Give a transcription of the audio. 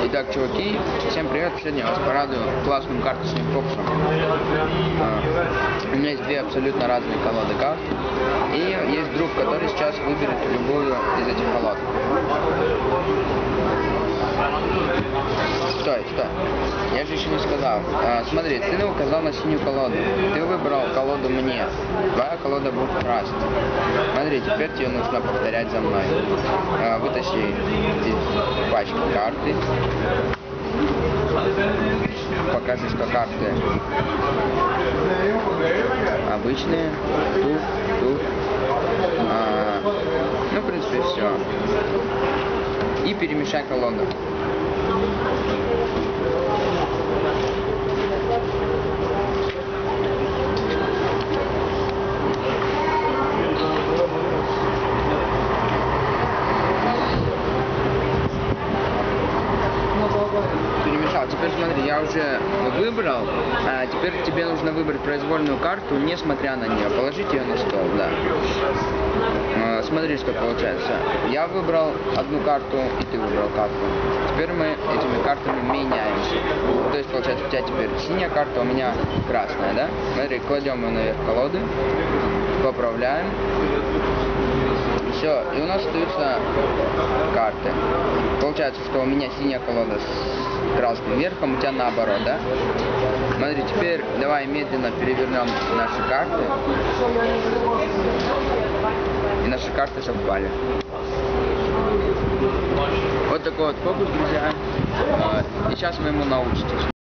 Итак, чуваки, всем привет! Сегодня я вас порадую классным карточным фокусом. У меня есть две абсолютно разные колоды карт. И есть друг, который сейчас выберет любую из этих колод. Стой. Я же еще не сказал. Смотри, ты указал на синюю колоду. Ты выбрал колоду мне. Твоя колода будет красной. Смотри, теперь тебе нужно повторять за мной. Вытащи из пачки карты. Покажи, что карты обычные. Тут. Ну, в принципе, все. И перемешай колоду. Перемешал. Теперь смотри, я уже выбрал. Теперь тебе нужно выбрать произвольную карту, несмотря на нее. Положить ее на стол, да. Смотри, что получается. Я выбрал одну карту, и ты выбрал карту. Теперь мы этими картами меняемся. То есть, получается, у тебя теперь синяя карта, у меня красная, да? Смотри, кладем ее наверх колоды, поправляем. Все, и у нас остаются карты. Получается, что у меня синяя колода с красным верхом, у тебя наоборот, да? Смотри, теперь давай медленно перевернем наши карты. И наши карты совпали. Вот такой вот фокус, друзья. И сейчас вы ему научитесь.